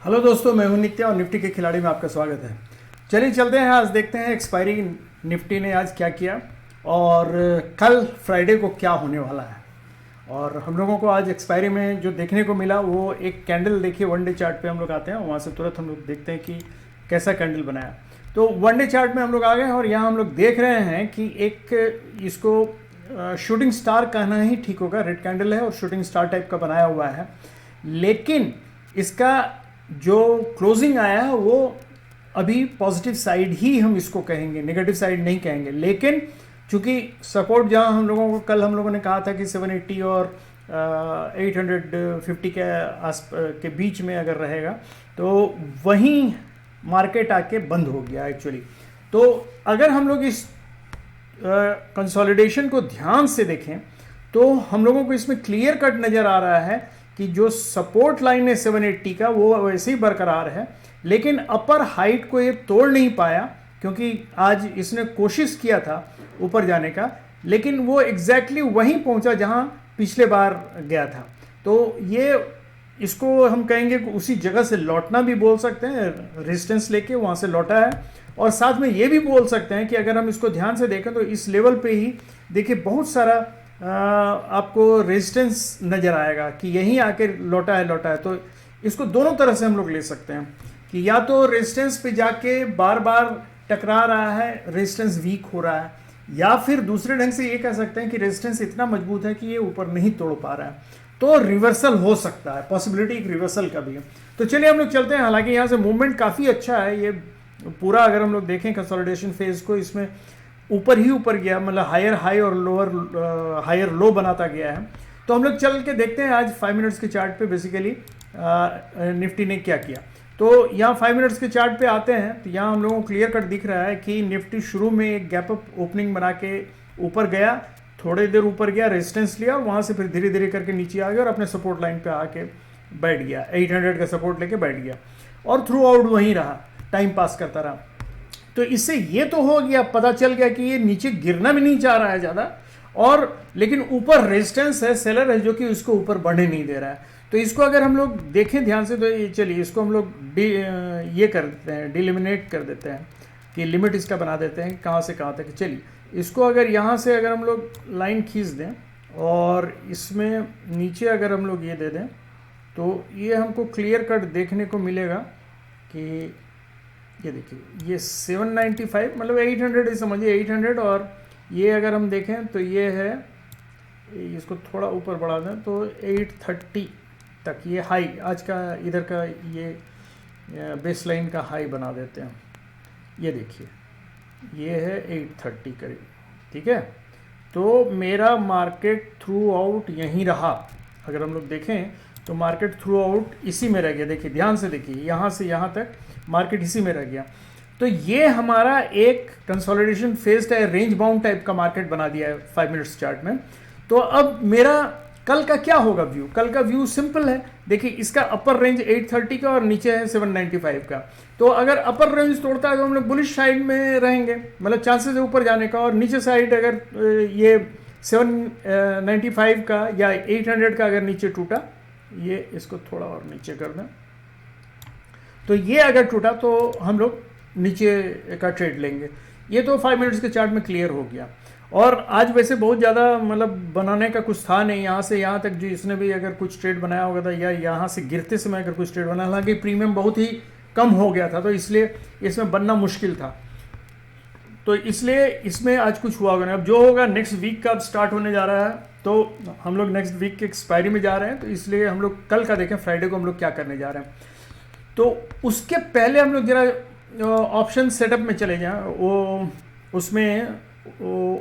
Hello दोस्तों, मैं हूं नित्या और निफ्टी के खिलाड़ी में आपका स्वागत है। चलिए चलते हैं, आज देखते हैं एक्सपायरी निफ्टी ने आज क्या किया और कल फ्राइडे को क्या होने वाला है। और हम लोगों को आज एक्सपायरी में जो देखने को मिला वो एक कैंडल, देखिए वन डे चार्ट पे हम लोग आते हैं, वहाँ से तुरंत हम लोग देखते हैं कि कैसा कैंडल बनाया। तो वन डे चार्ट में हम लोग आ गए और यहाँ हम लोग देख रहे हैं कि एक इसको शूटिंग स्टार कहना ही ठीक होगा, रेड कैंडल है और शूटिंग स्टार टाइप का बनाया हुआ है। लेकिन इसका जो क्लोजिंग आया है वो अभी पॉजिटिव साइड ही हम इसको कहेंगे, नेगेटिव साइड नहीं कहेंगे। लेकिन चूंकि सपोर्ट जहां हम लोगों को कल हम लोगों ने कहा था कि 780 और 850 के आस के बीच में अगर रहेगा तो वहीं मार्केट आके बंद हो गया एक्चुअली। तो अगर हम लोग इस कंसोलिडेशन को ध्यान से देखें तो हम लोगों को इसमें क्लियर कट नज़र आ रहा है कि जो सपोर्ट लाइन है 780 का वो वैसे ही बरकरार है, लेकिन अपर हाइट को ये तोड़ नहीं पाया क्योंकि आज इसने कोशिश किया था ऊपर जाने का, लेकिन वो एग्जैक्टली वहीं पहुंचा जहां पिछले बार गया था। तो ये इसको हम कहेंगे कि उसी जगह से लौटना भी बोल सकते हैं, रेजिस्टेंस लेके वहां से लौटा है। और साथ में ये भी बोल सकते हैं कि अगर हम इसको ध्यान से देखें तो इस लेवल पे ही देखिए बहुत सारा आपको रेजिस्टेंस नज़र आएगा कि यहीं आके लौटा है। तो इसको दोनों तरह से हम लोग ले सकते हैं कि या तो रेजिस्टेंस पे जाके बार बार टकरा रहा है, रेजिस्टेंस वीक हो रहा है, या फिर दूसरे ढंग से ये कह सकते हैं कि रेजिस्टेंस इतना मजबूत है कि ये ऊपर नहीं तोड़ पा रहा है। तो रिवर्सल हो सकता है, पॉसिबिलिटी एक रिवर्सल का भी है। तो चलिए हम लोग चलते हैं। हालांकि यहाँ से मूवमेंट काफ़ी अच्छा है, ये पूरा अगर हम लोग देखें कंसोलिडेशन फेज को, इसमें ऊपर ही ऊपर गया, मतलब हायर हाई और लोअर हायर लो बनाता गया है। तो हम लोग चल के देखते हैं आज 5 मिनट्स के चार्ट पे बेसिकली निफ्टी ने क्या किया। तो यहाँ 5 मिनट्स के चार्ट पे आते हैं तो यहाँ हम लोगों को क्लियर कट दिख रहा है कि निफ्टी शुरू में एक गैप अप ओपनिंग बना के ऊपर गया, थोड़ी देर ऊपर गया, रेजिस्टेंस लिया और वहाँ से फिर धीरे धीरे करके नीचे आ गया और अपने सपोर्ट लाइन पे आके बैठ गया, 800 का सपोर्ट लेके बैठ गया और थ्रू आउट वहीं रहा, टाइम पास करता रहा। तो इससे ये तो हो गया, पता चल गया कि ये नीचे गिरना भी नहीं चाह रहा है ज़्यादा, और लेकिन ऊपर रेजिस्टेंस है, सेलर है जो कि उसको ऊपर बढ़ने नहीं दे रहा है। तो इसको अगर हम लोग देखें ध्यान से तो चलिए इसको हम लोग ये कर देते हैं, डिलिमिनेट कर देते हैं कि लिमिट इसका बना देते हैं कहाँ से कहाँ तक। चलिए इसको अगर यहाँ से अगर हम लोग लाइन खींच दें और इसमें नीचे अगर हम लोग ये दे दें तो ये हमको क्लियर कट देखने को मिलेगा कि ये देखिए ये 795 मतलब 800 ही समझिए, 800। और ये अगर हम देखें तो ये है, इसको थोड़ा ऊपर बढ़ा दें तो 830 तक ये हाई आज का इधर का ये बेस लाइन का हाई बना देते हैं। ये देखिए ये है 830 करीब, ठीक है। तो मेरा मार्केट थ्रू आउट यहीं रहा, अगर हम लोग देखें तो मार्केट थ्रू आउट इसी में रह गया। देखिए ध्यान से देखिए, यहाँ से यहाँ तक मार्केट इसी में रह गया। तो ये हमारा एक कंसोलिडेशन फेज है, रेंज बाउंड टाइप का मार्केट बना दिया है 5 मिनट्स चार्ट में। तो अब मेरा कल का क्या होगा व्यू? कल का व्यू सिंपल है, देखिए इसका अपर रेंज 830 का और नीचे है 795 का। तो अगर अपर रेंज तोड़ता है तो हम लोग बुलिश साइड में रहेंगे, मतलब चांसेस है ऊपर जाने का। और नीचे साइड अगर ये 795 का या 800 का अगर नीचे टूटा, ये इसको थोड़ा और नीचे कर दें, तो ये अगर टूटा तो हम लोग नीचे का ट्रेड लेंगे। ये तो 5 मिनट्स के चार्ट में क्लियर हो गया। और आज वैसे बहुत ज़्यादा मतलब बनाने का कुछ था नहीं, यहाँ से यहाँ तक जो इसने भी अगर कुछ ट्रेड बनाया होगा था या यहाँ से गिरते समय अगर कुछ ट्रेड बना, हालांकि प्रीमियम बहुत ही कम हो गया था तो इसलिए इसमें बनना मुश्किल था। तो इसलिए इसमें आज कुछ हुआ होगा नहीं। अब जो होगा नेक्स्ट वीक का अब स्टार्ट होने जा रहा है, तो हम लोग नेक्स्ट वीक के एक्सपायरी में जा रहे हैं, तो इसलिए हम लोग कल का देखें फ्राइडे को हम लोग क्या करने जा रहे हैं। तो उसके पहले हम लोग जरा ऑप्शन सेटअप में चले जाएं, वो उसमें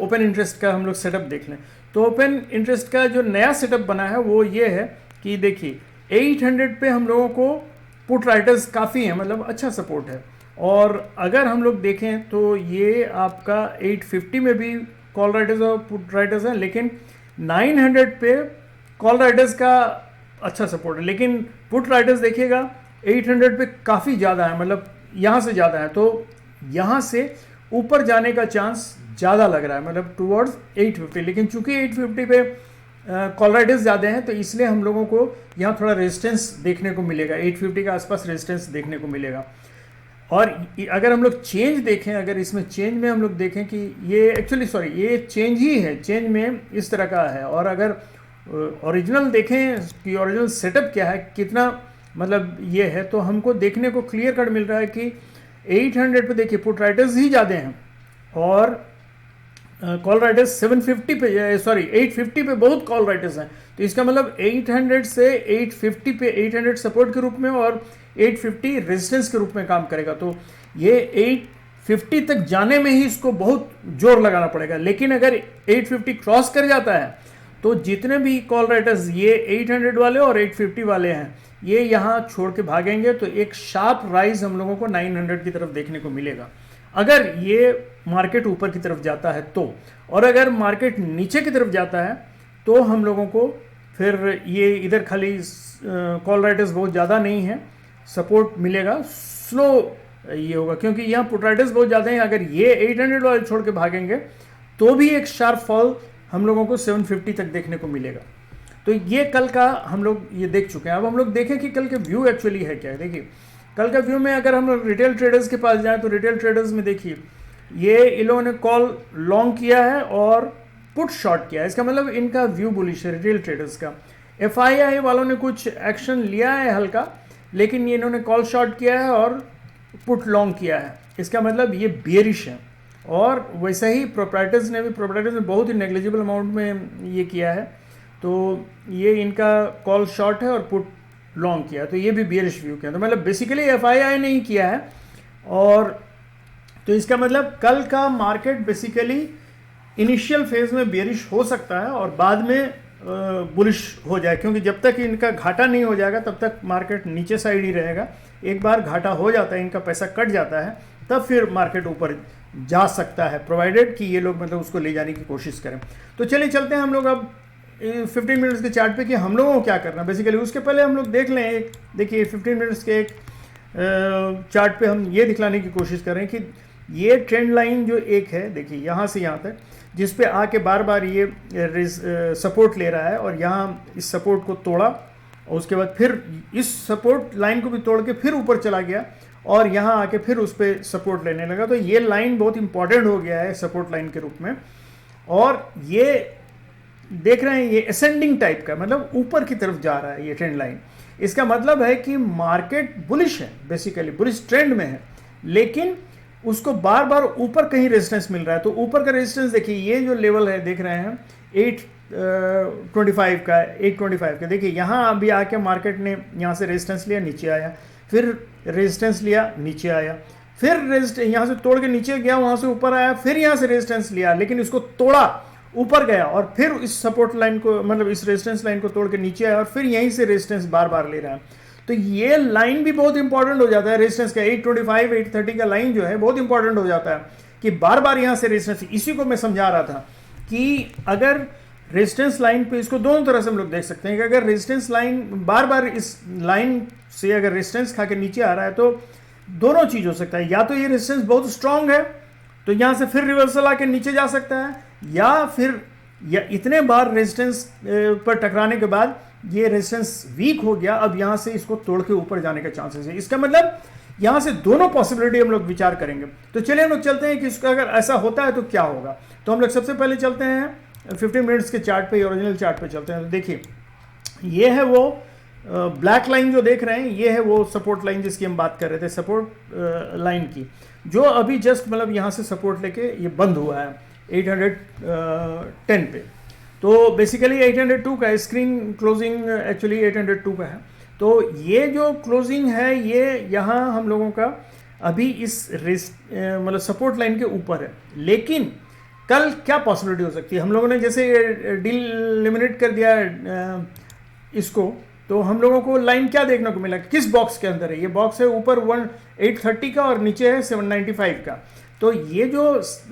ओपन इंटरेस्ट का हम लोग सेटअप देख लें। तो ओपन इंटरेस्ट का जो नया सेटअप बना है वो ये है कि देखिए 800 पे हम लोगों को पुट राइटर्स काफ़ी हैं, मतलब अच्छा सपोर्ट है। और अगर हम लोग देखें तो ये आपका 850 में भी कॉल राइटर्स और पुट राइटर्स हैं, लेकिन 900 पे कॉल राइटर्स का अच्छा सपोर्ट है, लेकिन पुट राइटर्स देखिएगा 800 पे काफ़ी ज़्यादा है, मतलब यहाँ से ज़्यादा है। तो यहाँ से ऊपर जाने का चांस ज़्यादा लग रहा है, मतलब टुवर्ड्स 850। लेकिन चूंकि 850 पे कॉलराइडर्स ज़्यादा हैं, तो इसलिए हम लोगों को यहाँ थोड़ा रेजिस्टेंस देखने को मिलेगा, 850 के आसपास रेजिस्टेंस देखने को मिलेगा। और अगर हम लोग चेंज देखें, अगर इसमें चेंज में हम लोग देखें कि ये एक्चुअली ये चेंज ही है, चेंज में इस तरह का है। और अगर ओरिजिनल देखें कि ओरिजिनल सेटअप क्या है, कितना मतलब ये है, तो हमको देखने को क्लियर कट मिल रहा है कि 800 पे देखिए पुट राइटर्स ही ज़्यादा हैं और कॉल राइटर्स 750 पे 850 पे बहुत कॉल राइटर्स हैं। तो इसका मतलब 800 से 850 पे 800 सपोर्ट के रूप में और 850 रेजिस्टेंस के रूप में काम करेगा। तो ये 850 तक जाने में ही इसको बहुत जोर लगाना पड़ेगा। लेकिन अगर 850 क्रॉस कर जाता है तो जितने भी कॉल राइटर्स ये 800 वाले और 850 वाले हैं, ये यहाँ छोड़ के भागेंगे। तो एक शार्प राइज हम लोगों को 900 की तरफ देखने को मिलेगा अगर ये मार्केट ऊपर की तरफ जाता है तो। और अगर मार्केट नीचे की तरफ जाता है तो हम लोगों को फिर ये इधर खाली कॉल राइटर्स बहुत ज़्यादा नहीं है, सपोर्ट मिलेगा, स्लो ये होगा क्योंकि यहाँ पुट राइटर्स बहुत ज़्यादा हैं। अगर ये 800 वाले छोड़ के भागेंगे तो भी एक शार्प फॉल हम लोगों को 750 तक देखने को मिलेगा। तो ये कल का हम लोग ये देख चुके हैं। अब हम लोग देखें कि कल के व्यू एक्चुअली है क्या है। देखिए कल का व्यू में अगर हम लोग रिटेल ट्रेडर्स के पास जाएं तो रिटेल ट्रेडर्स में देखिए ये इन लोगों ने कॉल लॉन्ग किया है और पुट शॉर्ट किया है। इसका मतलब इनका व्यू बुलिश है रिटेल ट्रेडर्स का। FII वालों ने कुछ एक्शन लिया है हल्का, लेकिन ये इन्होंने कॉल शॉर्ट किया है और पुट लॉन्ग किया है। इसका मतलब ये बेरिश है। और वैसा ही प्रोप्राइटर्स ने बहुत ही नेग्लिजिबल अमाउंट में ये किया है। तो ये इनका कॉल शॉर्ट है और पुट लॉन्ग किया, तो ये भी बियरिश व्यू किया। तो मतलब बेसिकली FII ने ही किया है। और तो इसका मतलब कल का मार्केट बेसिकली इनिशियल फेज में बियरिश हो सकता है और बाद में बुलिश हो जाए, क्योंकि जब तक इनका घाटा नहीं हो जाएगा तब तक मार्केट नीचे साइड ही रहेगा। एक बार घाटा हो जाता है, इनका पैसा कट जाता है, तब फिर मार्केट ऊपर जा सकता है, प्रोवाइडेड कि ये लोग मतलब उसको ले जाने की कोशिश करें। तो चलिए चलते हैं हम लोग अब 15 मिनट्स के चार्ट पे कि हम लोगों को क्या करना है बेसिकली। उसके पहले हम लोग देख लें एक, देखिए 15 मिनट्स के एक चार्ट पे हम ये दिखलाने की कोशिश कर रहे हैं कि ये ट्रेंड लाइन जो एक है, देखिए यहाँ से यहाँ तक, जिस पे आके बार बार ये सपोर्ट ले रहा है और यहाँ इस सपोर्ट को तोड़ा और उसके बाद फिर इस सपोर्ट लाइन को भी तोड़ के फिर ऊपर चला गया और यहाँ आके फिर उस पर सपोर्ट लेने लगा। तो ये लाइन बहुत इंपॉर्टेंट हो गया है सपोर्ट लाइन के रूप में। और ये देख रहे हैं ये असेंडिंग टाइप का, मतलब ऊपर की तरफ जा रहा है ये ट्रेंड लाइन। इसका मतलब है कि मार्केट बुलिश है, बेसिकली बुलिश ट्रेंड में है, लेकिन उसको बार बार ऊपर कहीं रेजिस्टेंस मिल रहा है। तो ऊपर का रेजिस्टेंस देखिए ये जो लेवल है देख रहे हैं 825 का, 825 का। देखिए यहाँ अभी आके मार्केट ने यहाँ से रेजिस्टेंस लिया, नीचे आया, फिर रेजिस्टेंस लिया, नीचे आया, फिर यहाँ से तोड़ के नीचे गया, वहाँ से ऊपर आया, फिर यहाँ से रेजिस्टेंस लिया, लेकिन इसको तोड़ा, ऊपर गया और फिर इस सपोर्ट लाइन को मतलब इस रेजिस्टेंस लाइन को तोड़ के नीचे आया और फिर यहीं से रेजिस्टेंस बार बार ले रहा है। तो ये लाइन भी बहुत इंपॉर्टेंट हो जाता है रेजिस्टेंस का। 825 830 का लाइन जो है बहुत इंपॉर्टेंट हो जाता है कि बार बार यहाँ से रेजिस्टेंस, इसी को मैं समझा रहा था कि अगर रेजिस्टेंस लाइन पे इसको दोनों तरह से हम लोग देख सकते हैं कि अगर रेजिस्टेंस लाइन बार बार इस लाइन से अगर रेजिस्टेंस खा के नीचे आ रहा है तो दोनों चीज हो सकता है। या तो ये रेजिस्टेंस बहुत स्ट्रांग है तो यहाँ से फिर रिवर्सल आके नीचे जा सकता है, या फिर या इतने बार रेजिस्टेंस पर टकराने के बाद ये रेजिस्टेंस वीक हो गया, अब यहाँ से इसको तोड़ के ऊपर जाने का चांसेस है। इसका मतलब यहाँ से दोनों पॉसिबिलिटी हम लोग विचार करेंगे। तो चलिए हम लोग चलते हैं कि इसका अगर ऐसा होता है तो क्या होगा। तो हम लोग सबसे पहले चलते हैं 15 मिनट्स के चार्ट पे, ओरिजिनल चार्ट पे चलते हैं। तो देखिए ये है वो ब्लैक लाइन जो देख रहे हैं, ये है वो सपोर्ट लाइन जिसकी हम बात कर रहे थे, सपोर्ट लाइन की, जो अभी जस्ट मतलब यहाँ से सपोर्ट लेके ये बंद हुआ है 810 पे। तो बेसिकली 802 का स्क्रीन क्लोजिंग एक्चुअली 802 का है। तो ये जो क्लोजिंग है ये यहाँ हम लोगों का अभी इस मतलब सपोर्ट लाइन के ऊपर है। लेकिन कल क्या पॉसिबिलिटी हो सकती है, हम लोगों ने जैसे डिलिमिनेट कर दिया इसको, तो हम लोगों को लाइन क्या देखने को मिला, किस बॉक्स के अंदर है। ये बॉक्स है ऊपर 830 का और नीचे है 795 का। तो ये जो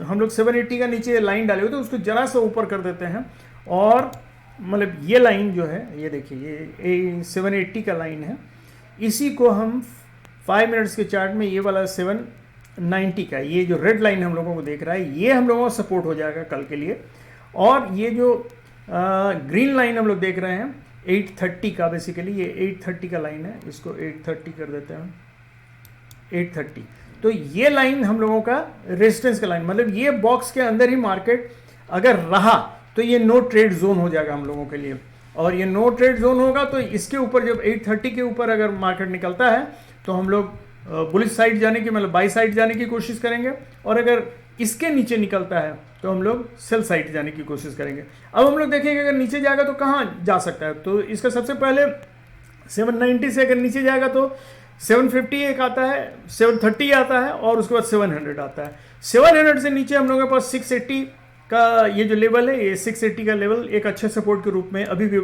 हम लोग 780 का नीचे लाइन डाले हुए थे उसको जरा सा ऊपर कर देते हैं और मतलब ये लाइन जो है ये देखिए ये 780 का लाइन है, इसी को हम 5 मिनट्स के चार्ट में ये वाला 790 का, ये जो रेड लाइन हम लोगों को देख रहा है, ये हम लोगों को सपोर्ट हो जाएगा कल के लिए। और ये जो ग्रीन लाइन हम लोग देख रहे हैं 830 का, बेसिकली ये 830 का लाइन है, इसको 830 कर देते हैं, 830। तो ये लाइन हम लोगों का रेजिस्टेंस का लाइन, मतलब ये बॉक्स के अंदर ही मार्केट अगर रहा तो ये नो ट्रेड जोन हो जाएगा हम लोगों के लिए, और ये नो ट्रेड जोन होगा तो इसके ऊपर जब 830 के ऊपर अगर मार्केट निकलता है तो हम लोग बुलिश साइड जाने की, मतलब बाई साइड जाने की कोशिश करेंगे, और अगर इसके नीचे निकलता है तो हम लोग सेल साइड जाने की कोशिश करेंगे। अब हम लोग देखेंगे अगर नीचे जाएगा तो कहाँ जा सकता है, तो इसका सबसे पहले 790 से अगर नीचे जाएगा तो 750 एक आता है, 730 आता है, और उसके बाद 700 आता है। 700 से नीचे हम लोगों के पास 680 का ये जो लेवल है, ये 680 का लेवल एक अच्छे सपोर्ट के रूप में अभी भी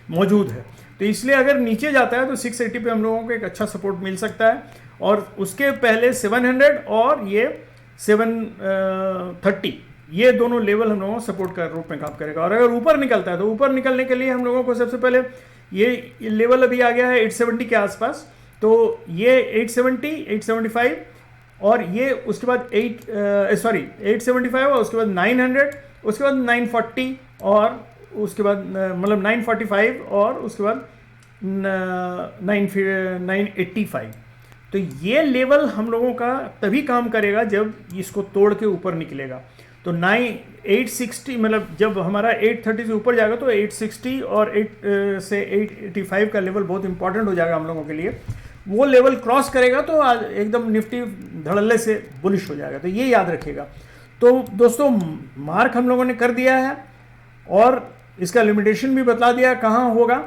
मौजूद है। तो इसलिए अगर नीचे जाता है तो 680 पे हम लोगों को एक अच्छा सपोर्ट मिल सकता है, और उसके पहले 700 और ये 730, ये दोनों लेवल हम लोगों को सपोर्ट का रूप में काम करेगा। और अगर ऊपर निकलता है तो ऊपर निकलने के लिए हम लोगों को सबसे पहले ये लेवल अभी आ गया है 870 के आसपास, तो ये 870, 875 और ये उसके बाद 875 और उसके बाद 900, उसके बाद 940 और उसके बाद मतलब 945 और उसके बाद 985। तो ये लेवल हम लोगों का तभी काम करेगा जब इसको तोड़ के ऊपर निकलेगा। तो 860 मतलब जब हमारा 830 से ऊपर जाएगा तो 860 और 8 से 885 का लेवल बहुत इंपॉर्टेंट हो जाएगा हम लोगों के लिए। वो लेवल क्रॉस करेगा तो आज एकदम निफ्टी धड़ल्ले से बुलिश हो जाएगा, तो ये याद रखिएगा। तो दोस्तों मार्क हम लोगों ने कर दिया है और इसका लिमिटेशन भी बता दिया कहाँ होगा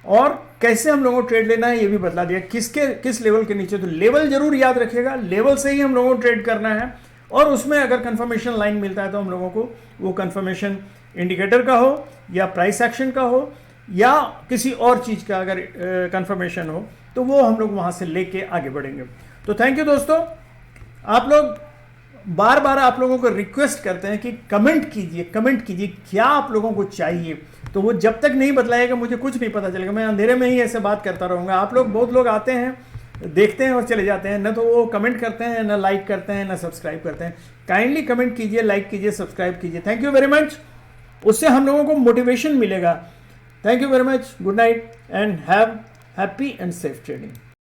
और कैसे हम लोगों को ट्रेड लेना है ये भी बता दिया, किस लेवल के नीचे। तो लेवल जरूर याद रखिएगा, लेवल से ही हम लोगों को ट्रेड करना है, और उसमें अगर कंफर्मेशन लाइन मिलता है तो हम लोगों को वो कंफर्मेशन इंडिकेटर का हो या प्राइस एक्शन का हो या किसी और चीज़ का अगर कंफर्मेशन हो तो वो हम लोग वहाँ से लेके आगे बढ़ेंगे। तो थैंक यू दोस्तों। आप लोग बार बार आप लोगों को रिक्वेस्ट करते हैं कि कमेंट कीजिए क्या आप लोगों को चाहिए, तो वो जब तक नहीं बतलाएगा मुझे कुछ नहीं पता चलेगा। मैं अंधेरे में ही ऐसे बात करता रहूँगा। आप लोग बहुत लोग आते हैं, देखते हैं और चले जाते हैं, न तो वो कमेंट करते हैं, न लाइक करते हैं, न सब्सक्राइब करते हैं। काइंडली कमेंट कीजिए, लाइक कीजिए, सब्सक्राइब कीजिए। थैंक यू वेरी मच, उससे हम लोगों को मोटिवेशन मिलेगा। Thank you very much, good night and have happy and safe trading.